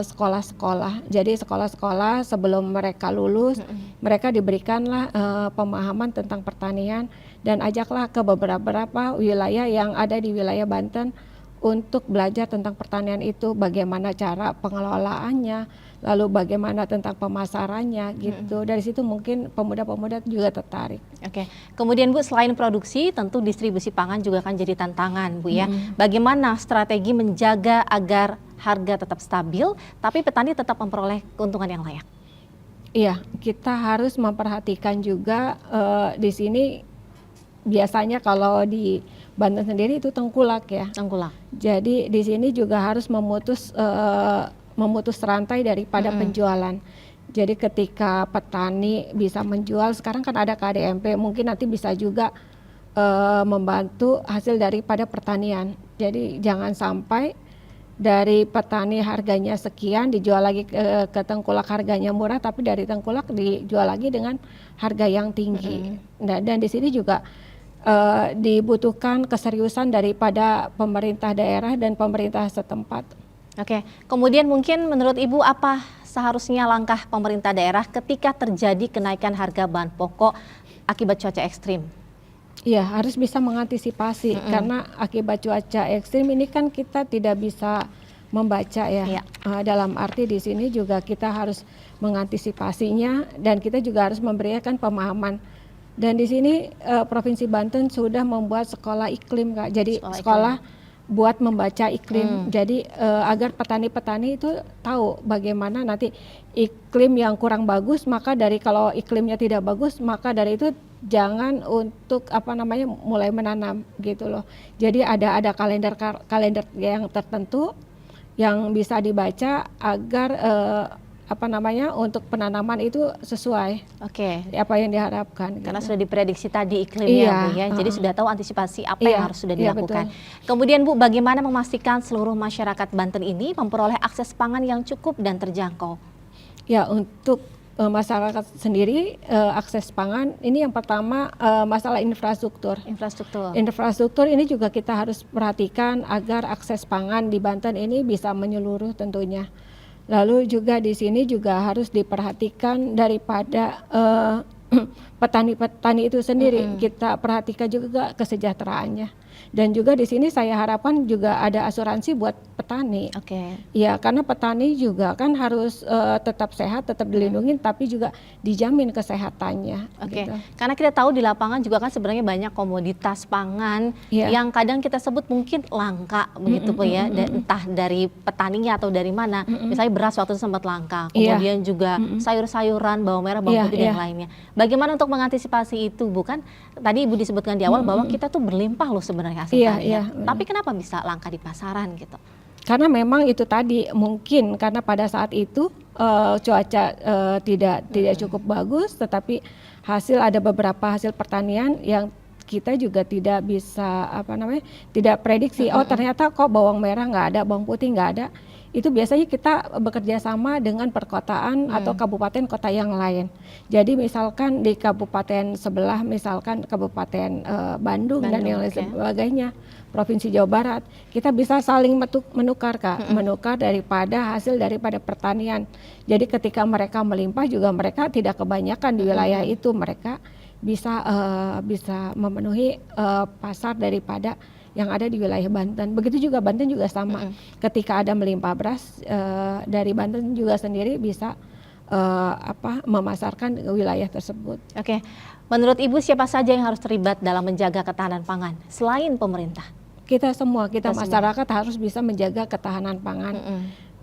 Speaker 2: sekolah-sekolah. Jadi sekolah-sekolah sebelum mereka lulus, mereka diberikanlah pemahaman tentang pertanian, dan ajaklah ke beberapa wilayah yang ada di wilayah Banten untuk belajar tentang pertanian itu, bagaimana cara pengelolaannya, lalu bagaimana tentang pemasarannya gitu. Dari situ mungkin pemuda-pemuda juga tertarik.
Speaker 1: Oke. Kemudian Bu, selain produksi, tentu distribusi pangan juga akan jadi tantangan Bu ya. Bagaimana strategi menjaga agar harga tetap stabil, tapi petani tetap memperoleh keuntungan yang layak?
Speaker 2: Iya, kita harus memperhatikan juga di sini. Biasanya kalau di Banten sendiri itu tengkulak ya.
Speaker 1: Tengkulak.
Speaker 2: Jadi di sini juga harus memutus rantai daripada penjualan. Jadi ketika petani bisa menjual, sekarang kan ada KDMP, mungkin nanti bisa juga membantu hasil daripada pertanian. Jadi jangan sampai dari petani harganya sekian dijual lagi ke tengkulak harganya murah, tapi dari tengkulak dijual lagi dengan harga yang tinggi. Nah, dan di sini juga dibutuhkan keseriusan daripada pemerintah daerah dan pemerintah setempat.
Speaker 1: Oke, kemudian mungkin menurut Ibu apa seharusnya langkah pemerintah daerah ketika terjadi kenaikan harga bahan pokok akibat cuaca ekstrim?
Speaker 2: Iya, harus bisa mengantisipasi karena akibat cuaca ekstrim ini kan kita tidak bisa membaca ya. Dalam arti di sini juga kita harus mengantisipasinya, dan kita juga harus memberikan pemahaman. Dan di sini Provinsi Banten sudah membuat sekolah iklim Kak. Jadi sekolah buat membaca iklim. Jadi agar petani-petani itu tahu bagaimana nanti iklim yang kurang bagus, maka kalau iklimnya tidak bagus, maka dari itu jangan untuk mulai menanam gitu loh. Jadi ada kalender yang tertentu yang bisa dibaca agar untuk penanaman itu sesuai apa yang diharapkan.
Speaker 1: Karena sudah diprediksi tadi iklimnya Bu ya, jadi sudah tahu antisipasi apa yang harus sudah dilakukan. Kemudian Bu, bagaimana memastikan seluruh masyarakat Banten ini memperoleh akses pangan yang cukup dan terjangkau?
Speaker 2: Ya, untuk masyarakat sendiri akses pangan ini yang pertama masalah infrastruktur. Infrastruktur ini juga kita harus perhatikan agar akses pangan di Banten ini bisa menyeluruh tentunya. Lalu juga di sini juga harus diperhatikan daripada petani-petani itu sendiri. Kita perhatikan juga kesejahteraannya. Dan juga di sini saya harapkan juga ada asuransi buat petani.
Speaker 1: Oke.
Speaker 2: Ya, karena petani juga kan harus tetap sehat, tetap dilindungi, tapi juga dijamin kesehatannya.
Speaker 1: Oke,
Speaker 2: Gitu.
Speaker 1: karena kita tahu di lapangan juga kan sebenarnya banyak komoditas pangan
Speaker 2: Iya.
Speaker 1: yang kadang kita sebut mungkin langka begitu Po ya, entah dari petaninya atau dari mana. Misalnya beras waktu itu sempat langka,
Speaker 2: Iya.
Speaker 1: kemudian juga sayur-sayuran, bawang merah, bawang
Speaker 2: Iya,
Speaker 1: putih dan
Speaker 2: iya.
Speaker 1: yang lainnya. Bagaimana untuk mengantisipasi itu, Bu? Kan tadi Ibu disebutkan di awal bahwa kita tuh berlimpah loh sebenarnya hasil
Speaker 2: Iya,
Speaker 1: taninya.
Speaker 2: iya.
Speaker 1: Tapi kenapa bisa langka di pasaran gitu?
Speaker 2: Karena memang itu tadi mungkin karena pada saat itu cuaca tidak cukup bagus, tetapi ada beberapa hasil pertanian yang kita juga tidak bisa tidak prediksi. Oh ternyata kok bawang merah nggak ada, bawang putih nggak ada. Itu biasanya kita bekerja sama dengan perkotaan atau kabupaten kota yang lain. Jadi misalkan di kabupaten sebelah, misalkan kabupaten Bandung dan yang lain sebagainya, Provinsi Jawa Barat, kita bisa saling menukar Kak, menukar daripada hasil daripada pertanian. Jadi ketika mereka melimpah juga mereka tidak kebanyakan di wilayah itu, mereka bisa memenuhi pasar daripada yang ada di wilayah Banten. Begitu juga Banten juga sama. Ketika ada melimpah beras dari Banten juga sendiri bisa memasarkan ke wilayah tersebut.
Speaker 1: Oke, menurut Ibu siapa saja yang harus terlibat dalam menjaga ketahanan pangan selain pemerintah?
Speaker 2: Kita masyarakat harus bisa menjaga ketahanan pangan.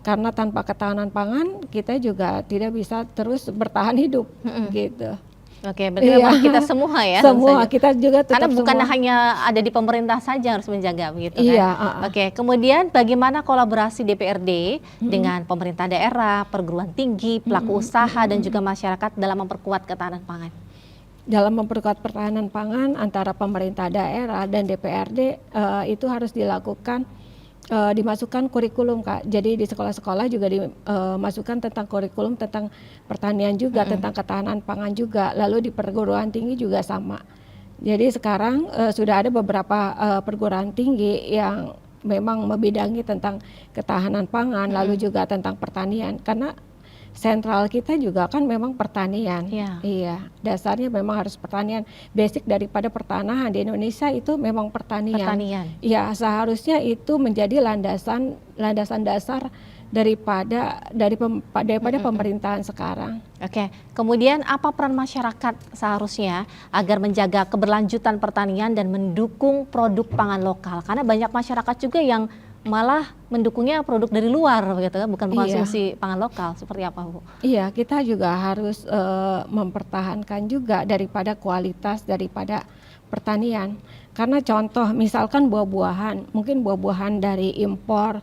Speaker 2: Karena tanpa ketahanan pangan kita juga tidak bisa terus bertahan hidup gitu.
Speaker 1: Oke, berarti memang kita semua ya.
Speaker 2: Semua kita juga tetap
Speaker 1: karena bukan
Speaker 2: semua.
Speaker 1: hanya ada di pemerintah saja harus menjaga begitu kan.
Speaker 2: Iya,
Speaker 1: Oke, kemudian bagaimana kolaborasi DPRD dengan pemerintah daerah, perguruan tinggi, pelaku usaha dan juga masyarakat dalam memperkuat ketahanan pangan?
Speaker 2: Dalam memperkuat pertahanan pangan antara pemerintah daerah dan DPRD itu harus dilakukan, dimasukkan kurikulum Kak. Jadi di sekolah-sekolah juga dimasukkan tentang kurikulum tentang pertanian juga, tentang ketahanan pangan juga. Lalu di perguruan tinggi juga sama. Jadi sekarang sudah ada beberapa perguruan tinggi yang memang membidangi tentang ketahanan pangan, lalu juga tentang pertanian. Karena sentral kita juga kan memang pertanian. Iya, dasarnya memang harus pertanian. Basic daripada pertanahan di Indonesia itu memang pertanian. Ya, seharusnya itu menjadi landasan dasar daripada pemerintahan sekarang.
Speaker 1: Oke, kemudian apa peran masyarakat seharusnya agar menjaga keberlanjutan pertanian dan mendukung produk pangan lokal? Karena banyak masyarakat juga yang malah mendukungnya produk dari luar begitu kan, bukan mengkonsumsi pangan lokal. Seperti apa Bu?
Speaker 2: Iya, kita juga harus mempertahankan juga daripada kualitas daripada pertanian. Karena contoh misalkan buah-buahan, mungkin buah-buahan dari impor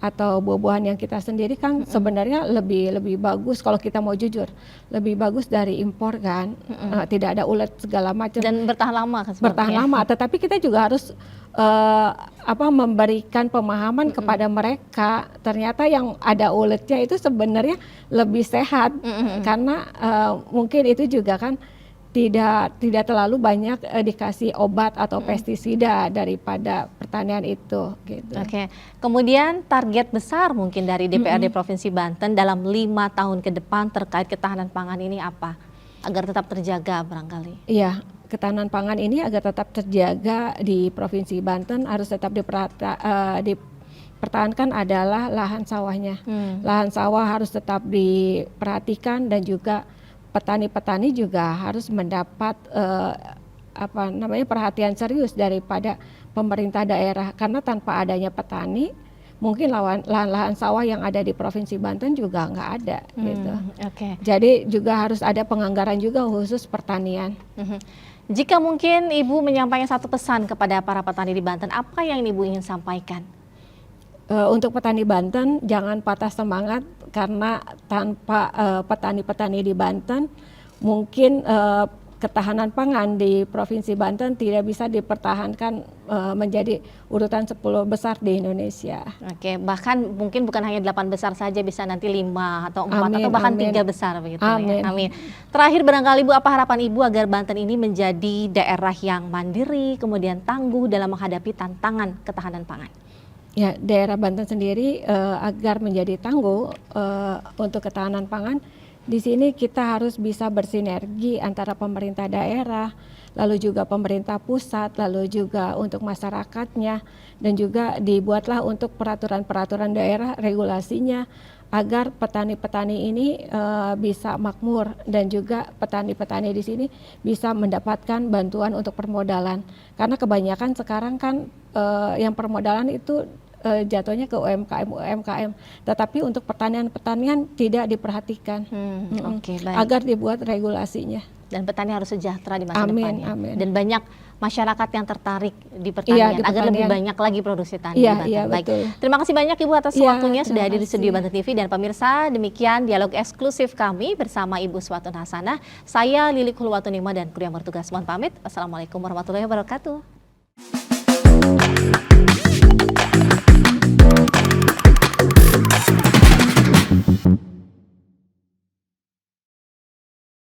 Speaker 2: atau buah-buahan yang kita sendiri kan sebenarnya lebih bagus kalau kita mau jujur, lebih bagus dari impor kan. Tidak ada ulet segala macam
Speaker 1: dan bertahan lama kan.
Speaker 2: Bertahan lama, tetapi kita juga harus memberikan pemahaman kepada mereka ternyata yang ada uletnya itu sebenarnya lebih sehat karena mungkin itu juga kan tidak terlalu banyak dikasih obat atau pestisida daripada pertanian itu gitu.
Speaker 1: Oke. Kemudian target besar mungkin dari DPRD Provinsi Banten dalam 5 tahun ke depan terkait ketahanan pangan ini apa? Agar tetap terjaga barangkali.
Speaker 2: Iya, ketahanan pangan ini agar tetap terjaga di Provinsi Banten harus tetap dipertahankan adalah lahan sawahnya. Lahan sawah harus tetap diperhatikan dan juga petani-petani juga harus mendapat perhatian serius daripada pemerintah daerah karena tanpa adanya petani mungkin lahan-lahan sawah yang ada di Provinsi Banten juga nggak ada gitu. Jadi juga harus ada penganggaran juga khusus pertanian.
Speaker 1: Jika mungkin Ibu menyampaikan satu pesan kepada para petani di Banten, apa yang Ibu ingin sampaikan?
Speaker 2: Untuk petani Banten jangan patah semangat karena tanpa petani-petani di Banten mungkin ketahanan pangan di Provinsi Banten tidak bisa dipertahankan menjadi urutan 10 besar di Indonesia.
Speaker 1: Oke, bahkan mungkin bukan hanya 8 besar saja, bisa nanti 5 atau 4 atau bahkan 3 besar begitu ya. Amin. Terakhir barangkali Bu, apa harapan Ibu agar Banten ini menjadi daerah yang mandiri kemudian tangguh dalam menghadapi tantangan ketahanan pangan?
Speaker 2: Ya, daerah Banten sendiri agar menjadi tangguh untuk ketahanan pangan, di sini kita harus bisa bersinergi antara pemerintah daerah, lalu juga pemerintah pusat, lalu juga untuk masyarakatnya, dan juga dibuatlah untuk peraturan-peraturan daerah regulasinya agar petani-petani ini bisa makmur dan juga petani-petani di sini bisa mendapatkan bantuan untuk permodalan. Karena kebanyakan sekarang kan yang permodalan itu jatuhnya ke UMKM, tetapi untuk pertanian tidak diperhatikan.
Speaker 1: Oke, baik.
Speaker 2: Agar dibuat regulasinya.
Speaker 1: Dan petani harus sejahtera di masa
Speaker 2: Amin,
Speaker 1: depannya.
Speaker 2: amin.
Speaker 1: Dan banyak masyarakat yang tertarik di pertanian,
Speaker 2: Iya, di
Speaker 1: agar lebih
Speaker 2: pertanian.
Speaker 1: banyak lagi produksi tani.
Speaker 2: Iya,
Speaker 1: di Banten.
Speaker 2: iya,
Speaker 1: Baik.
Speaker 2: betul.
Speaker 1: Terima kasih banyak Ibu atas
Speaker 2: Iya,
Speaker 1: waktunya sudah
Speaker 2: terima
Speaker 1: hadir di studio
Speaker 2: kasih.
Speaker 1: Banten TV, dan pemirsa, demikian dialog eksklusif kami bersama Ibu Swatun Hasanah. Saya Lilik Hulwatunima dan kru yang bertugas mohon pamit. Wassalamualaikum warahmatullahi wabarakatuh.